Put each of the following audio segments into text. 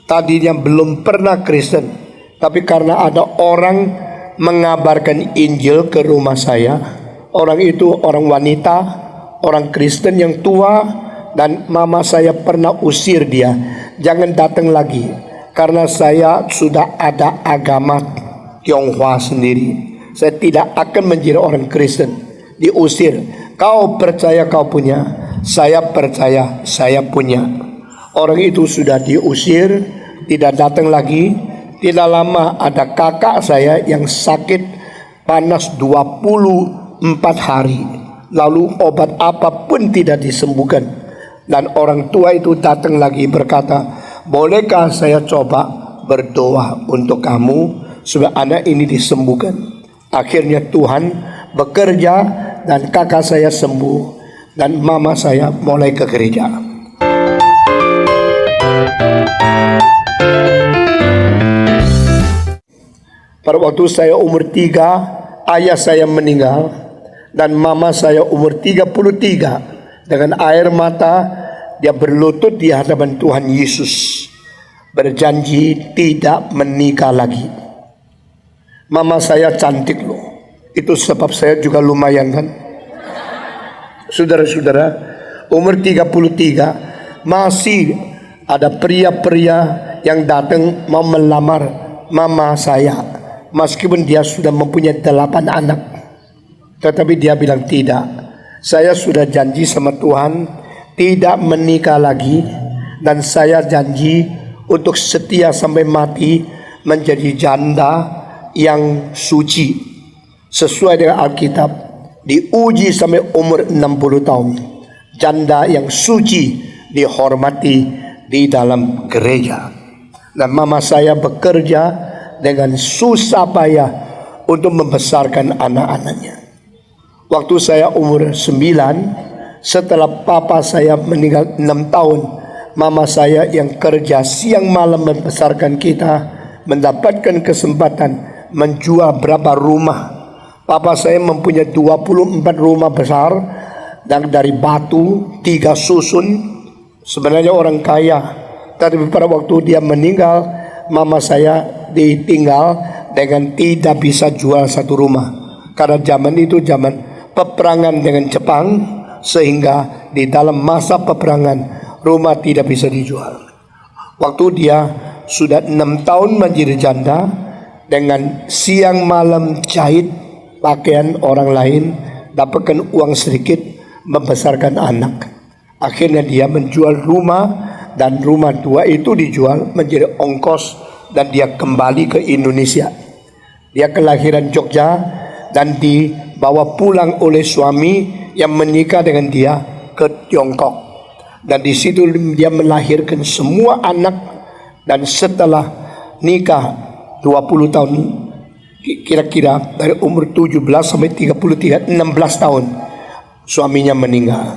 tadinya belum pernah Kristen, tapi karena ada orang mengabarkan Injil ke rumah saya. Orang itu orang wanita, orang Kristen yang tua, dan mama saya pernah usir dia, jangan datang lagi, karena saya sudah ada agama Tionghoa sendiri. Saya tidak akan menjadi orang Kristen. Diusir. Kau percaya kau punya, saya percaya saya punya. Orang itu sudah diusir, tidak datang lagi. Tidak lama ada kakak saya yang sakit panas 24 hari. Lalu obat apapun tidak disembuhkan. Dan orang tua itu datang lagi berkata, bolehkah saya coba berdoa untuk kamu supaya anak ini disembuhkan. Akhirnya Tuhan bekerja dan kakak saya sembuh. Dan mama saya mulai ke gereja. Pada waktu saya umur 3, ayah saya meninggal dan mama saya umur 33. Dengan air mata dia berlutut di hadapan Tuhan Yesus, berjanji tidak menikah lagi. Mama saya cantik loh. Itu sebab saya juga lumayan kan. Saudara-saudara, umur 33 masih ada pria-pria yang datang mau melamar mama saya. Meskipun dia sudah mempunyai 8 anak, tetapi dia bilang tidak. Saya sudah janji sama Tuhan tidak menikah lagi, dan saya janji untuk setia sampai mati menjadi janda yang suci sesuai dengan Alkitab. Diuji sampai umur 60 tahun. Janda yang suci dihormati di dalam gereja. Dan mama saya bekerja dengan susah payah untuk membesarkan anak-anaknya. Waktu saya umur 9, setelah papa saya meninggal 6 tahun, mama saya yang kerja siang malam membesarkan kita mendapatkan kesempatan menjual berapa rumah. Papa saya mempunyai 24 rumah besar dan dari batu 3 susun. Sebenarnya orang kaya, tapi pada waktu dia meninggal, mama saya ditinggal dengan tidak bisa jual satu rumah. Karena zaman itu zaman peperangan dengan Jepang, sehingga di dalam masa peperangan rumah tidak bisa dijual. Waktu dia sudah 6 tahun menjadi janda, dengan siang malam jahit pakaian orang lain, dapatkan uang sedikit, membesarkan anak. Akhirnya dia menjual rumah, dan rumah tua itu dijual menjadi ongkos, dan dia kembali ke Indonesia. Dia kelahiran Jogja dan dibawa pulang oleh suami yang menikah dengan dia ke Tiongkok. Dan di situ dia melahirkan semua anak, dan setelah nikah 20 tahun, kira-kira dari umur 17 sampai 33, 16 tahun suaminya meninggal.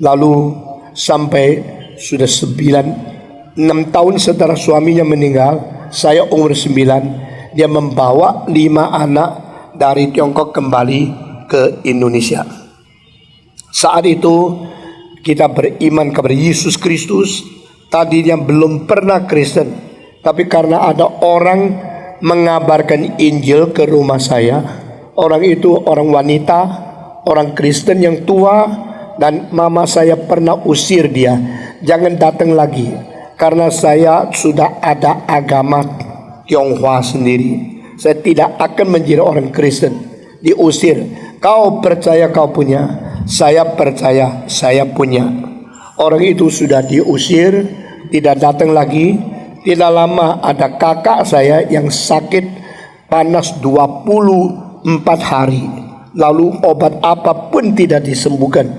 Lalu sampai sudah 6 tahun setelah suaminya meninggal, saya umur 9, dia membawa 5 anak dari Tiongkok kembali ke Indonesia. Saat itu kita beriman kepada Yesus Kristus. Tadinya belum pernah Kristen, tapi karena ada orang mengabarkan Injil ke rumah saya. Orang itu orang wanita, orang Kristen yang tua, dan mama saya pernah usir dia, jangan datang lagi, karena saya sudah ada agama Tionghoa sendiri. Saya tidak akan menjadi orang Kristen. Diusir. Kau percaya kau punya, saya percaya saya punya. Orang itu sudah diusir, tidak datang lagi. Tidak lama ada kakak saya yang sakit panas 24 hari. Lalu obat apapun tidak disembuhkan.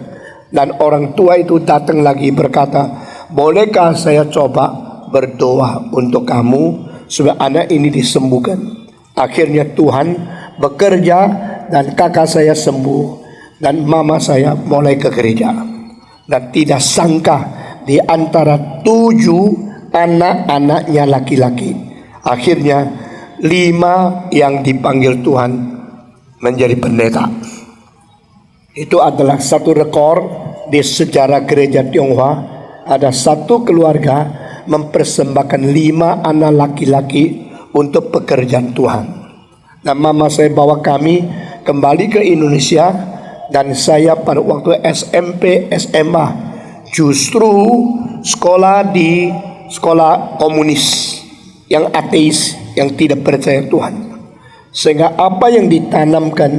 Dan orang tua itu datang lagi berkata, bolehkah saya coba berdoa untuk kamu supaya anak ini disembuhkan. Akhirnya Tuhan bekerja dan kakak saya sembuh. Dan mama saya mulai ke gereja. Dan tidak sangka di antara 7 anak-anaknya laki-laki, akhirnya 5 yang dipanggil Tuhan menjadi pendeta. Itu adalah satu rekor di sejarah gereja Tionghoa. Ada satu keluarga mempersembahkan 5 anak laki-laki untuk pekerjaan Tuhan. Dan mama saya bawa kami kembali ke Indonesia, dan saya pada waktu SMP, SMA justru sekolah di sekolah komunis yang ateis, yang tidak percaya Tuhan. Sehingga apa yang ditanamkan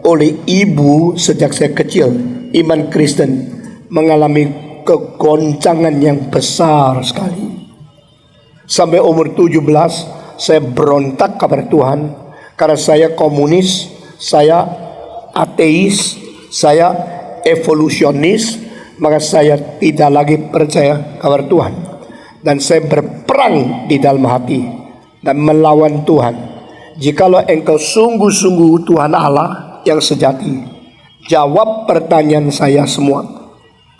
oleh ibu sejak saya kecil, iman Kristen, mengalami kegoncangan yang besar sekali. Sampai umur 17 saya berontak kepada Tuhan, karena saya komunis, saya ateis, saya evolusionis, maka saya tidak lagi percaya kepada Tuhan. Dan saya berperang di dalam hati dan melawan Tuhan. Jikalau engkau sungguh-sungguh Tuhan Allah yang sejati, jawab pertanyaan saya semua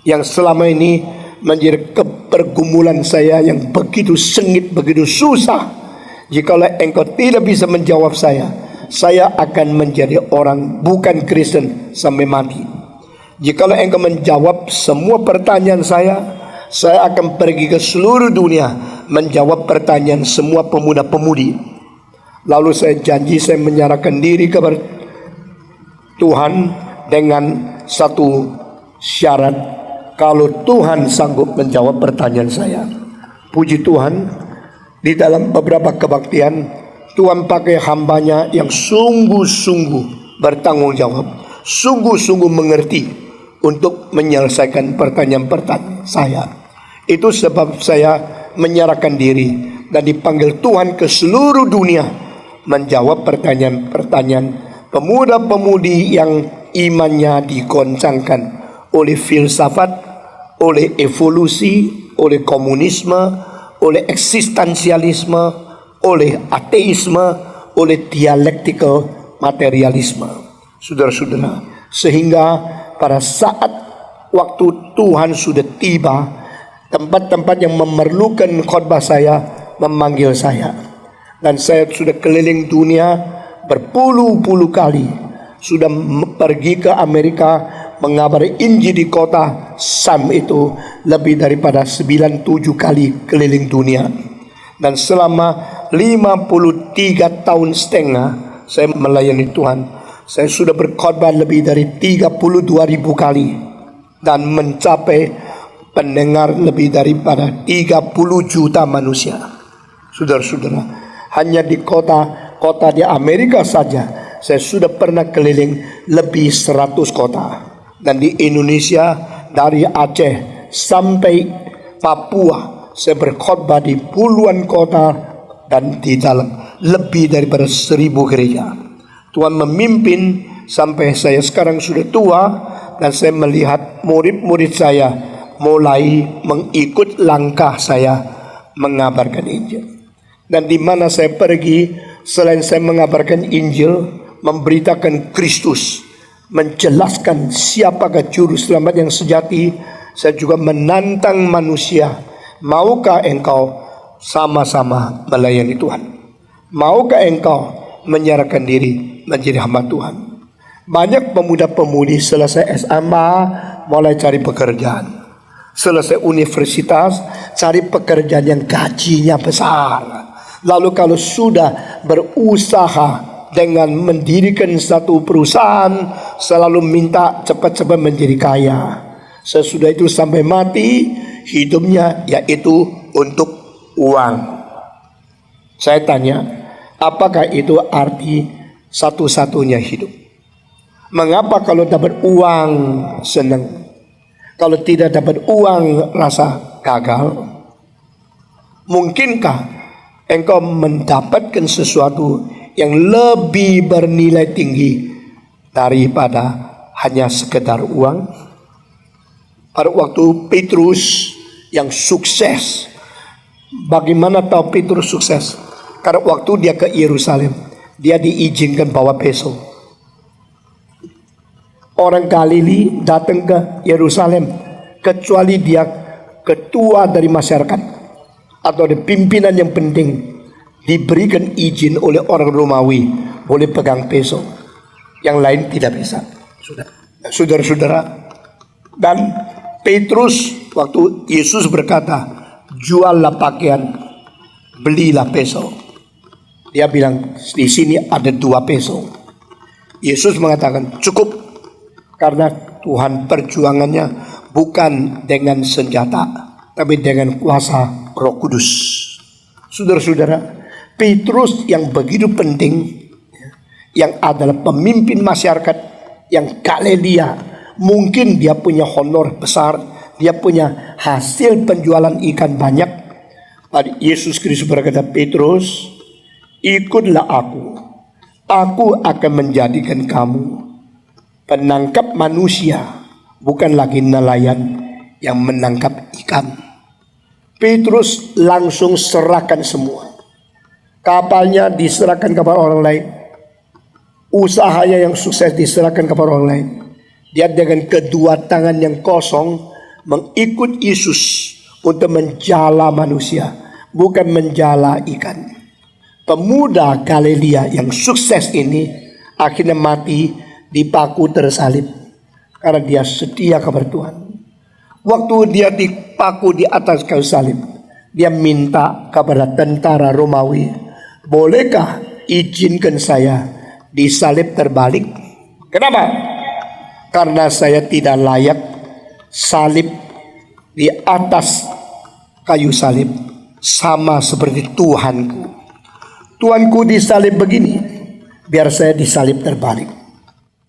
yang selama ini menjadi pergumulan saya yang begitu sengit, begitu susah. Jikalau engkau tidak bisa menjawab saya akan menjadi orang bukan Kristen sampai mati. Jikalau engkau menjawab semua pertanyaan saya akan pergi ke seluruh dunia menjawab pertanyaan semua pemuda-pemudi. Lalu saya janji saya menyerahkan diri kepada Tuhan dengan satu syarat, kalau Tuhan sanggup menjawab pertanyaan saya. Puji Tuhan, di dalam beberapa kebaktian Tuhan pakai hambanya yang sungguh-sungguh bertanggung jawab, sungguh-sungguh mengerti untuk menyelesaikan pertanyaan-pertanyaan saya. Itu sebab saya menyerahkan diri dan dipanggil Tuhan ke seluruh dunia menjawab pertanyaan-pertanyaan pemuda-pemudi yang imannya digoncangkan oleh filsafat, oleh evolusi, oleh komunisme, oleh eksistensialisme, oleh ateisme, oleh dialektikal materialisme. Saudara-saudara, sehingga pada saat waktu Tuhan sudah tiba, tempat-tempat yang memerlukan khotbah saya memanggil saya. Dan saya sudah keliling dunia berpuluh-puluh kali. Sudah pergi ke Amerika mengabari Injil di kota Sam itu lebih daripada 97 kali keliling dunia. Dan selama 53 tahun setengah saya melayani Tuhan, saya sudah berkhotbah lebih dari 32.000 kali dan mencapai pendengar lebih daripada 30 juta manusia. Saudara-saudara, hanya di kota-kota di Amerika saja saya sudah pernah keliling lebih 100 kota. Dan di Indonesia dari Aceh sampai Papua saya berkhotbah di puluhan kota dan di dalam lebih daripada 1.000 gereja. Tuhan memimpin sampai saya sekarang sudah tua, dan saya melihat murid-murid saya mulai mengikut langkah saya mengabarkan Injil. Dan di mana saya pergi, selain saya mengabarkan Injil, memberitakan Kristus, menjelaskan siapakah juru selamat yang sejati, saya juga menantang manusia. Maukah engkau sama-sama melayani Tuhan? Maukah engkau menyerahkan diri menjadi hamba Tuhan? Banyak pemuda-pemudi selesai SMA mulai cari pekerjaan, selesai universitas cari pekerjaan yang gajinya besar. Lalu kalau sudah berusaha dengan mendirikan satu perusahaan, selalu minta cepat-cepat menjadi kaya. Sesudah itu sampai mati, hidupnya yaitu untuk uang. Saya tanya, apakah itu arti satu-satunya hidup? Mengapa kalau dapat uang senang, kalau tidak dapat uang rasa gagal? Mungkinkah engkau mendapatkan sesuatu yang lebih bernilai tinggi daripada hanya sekedar uang? Pada waktu Petrus yang sukses, bagaimana tahu Petrus sukses? Karena waktu dia ke Yerusalem, dia diizinkan bawa peso. Orang Galili datang ke Yerusalem kecuali dia ketua dari masyarakat atau ada pimpinan yang penting, diberikan izin oleh orang Romawi boleh pegang peso, yang lain tidak bisa. Saudara-saudara, dan Petrus waktu Yesus berkata, juallah pakaian, belilah peso. Dia bilang, di sini ada 2 peso. Yesus mengatakan, cukup, karena Tuhan perjuangannya bukan dengan senjata, tapi dengan kuasa Roh Kudus. Saudara-saudara, Petrus yang begitu penting, yang adalah pemimpin masyarakat yang Galilea, mungkin dia punya honor besar, dia punya hasil penjualan ikan banyak. Yesus Kristus berkata, Petrus, ikutlah aku akan menjadikan kamu penangkap manusia, bukan lagi nelayan yang menangkap ikan. Petrus langsung serahkan semua. Kapalnya diserahkan kepada orang lain, usahanya yang sukses diserahkan kepada orang lain. Dia dengan kedua tangan yang kosong mengikut Yesus untuk menjala manusia, bukan menjala ikan. Pemuda Galilea yang sukses ini akhirnya mati dipaku tersalib karena dia setia kepada Tuhan. Waktu dia dipaku di atas kayu salib, dia minta kepada tentara Romawi, bolehkah izinkan saya disalib terbalik? Kenapa? Karena saya tidak layak salib di atas kayu salib sama seperti Tuhanku. Tuanku disalib begini, biar saya disalib terbalik.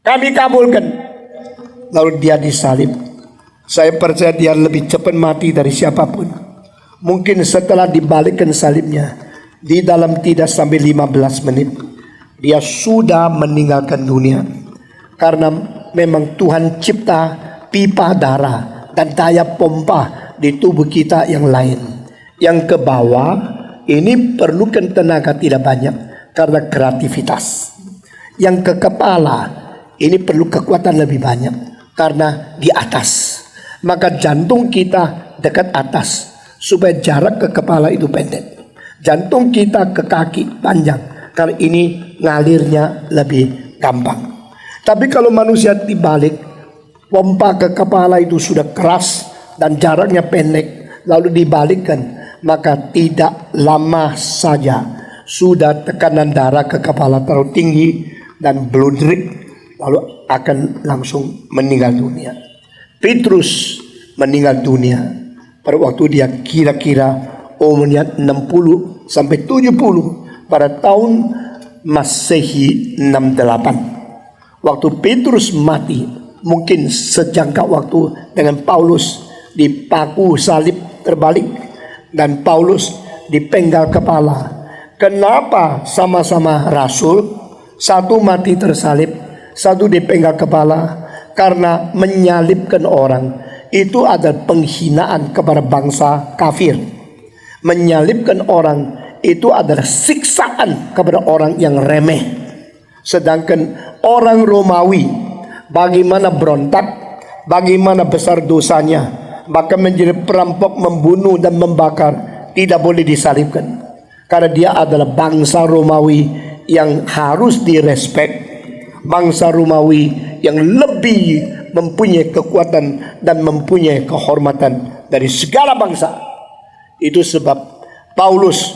Kami kabulkan. Lalu dia disalib. Saya percaya dia lebih cepat mati dari siapapun. Mungkin setelah dibalikkan salibnya, di dalam tidak sampai 15 menit, dia sudah meninggalkan dunia. Karena memang Tuhan cipta pipa darah dan daya pompa di tubuh kita yang lain. Yang ke bawah ini perlukan tenaga tidak banyak karena kreativitas. Yang ke kepala ini perlu kekuatan lebih banyak karena di atas. Maka jantung kita dekat atas supaya jarak ke kepala itu pendek. Jantung kita ke kaki panjang karena ini ngalirnya lebih gampang. Tapi kalau manusia dibalik, pompa ke kepala itu sudah keras dan jaraknya pendek, lalu dibalikkan, maka tidak lama saja sudah tekanan darah ke kepala terlalu tinggi dan bludrik, lalu akan langsung meninggal dunia. Petrus meninggal dunia pada waktu dia kira-kira umurnya 60 sampai 70 pada tahun Masehi 68. Waktu Petrus mati, mungkin sejangka waktu dengan Paulus dipaku salib terbalik dan Paulus dipenggal kepala. Kenapa sama-sama rasul, satu mati tersalib, satu dipenggal kepala? Karena menyalibkan orang itu adalah penghinaan kepada bangsa kafir. Menyalibkan orang itu adalah siksaan kepada orang yang remeh. Sedangkan orang Romawi, bagaimana berontak, bagaimana besar dosanya, maka menjadi perampok, membunuh dan membakar, tidak boleh disalibkan. Karena dia adalah bangsa Romawi yang harus direspek. Bangsa Romawi yang lebih mempunyai kekuatan dan mempunyai kehormatan dari segala bangsa. Itu sebab Paulus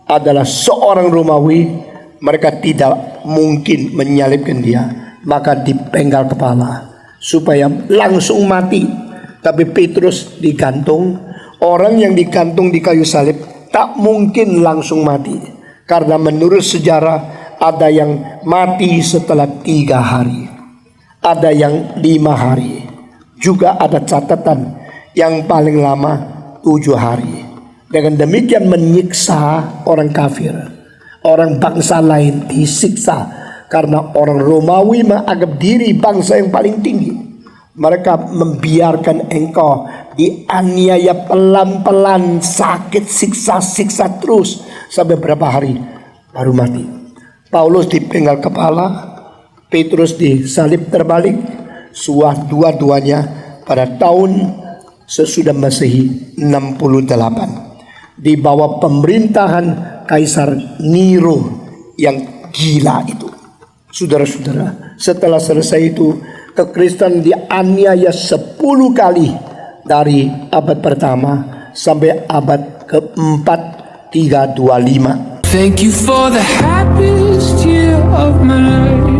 adalah seorang Romawi, mereka tidak mungkin menyalibkan dia, maka dipenggal kepala supaya langsung mati. Tapi Petrus digantung. Orang yang digantung di kayu salib tak mungkin langsung mati, karena menurut sejarah ada yang mati setelah 3 hari, ada yang 5 hari, juga ada catatan yang paling lama 7 hari. Dengan demikian menyiksa orang kafir, orang bangsa lain disiksa karena orang Romawi menganggap diri bangsa yang paling tinggi. Mereka membiarkan engkau dianiaya pelan-pelan, sakit, siksa terus sampai berapa hari baru mati. Paulus dipenggal kepala, Petrus disalib terbalik, dua-duanya pada tahun sesudah Masehi 68 di bawah pemerintahan Kaisar Nero yang gila itu. Saudara-saudara, setelah selesai itu Kekristenan dianiaya 10 kali dari abad pertama sampai abad keempat 325. Thank you for the happiest year of my life.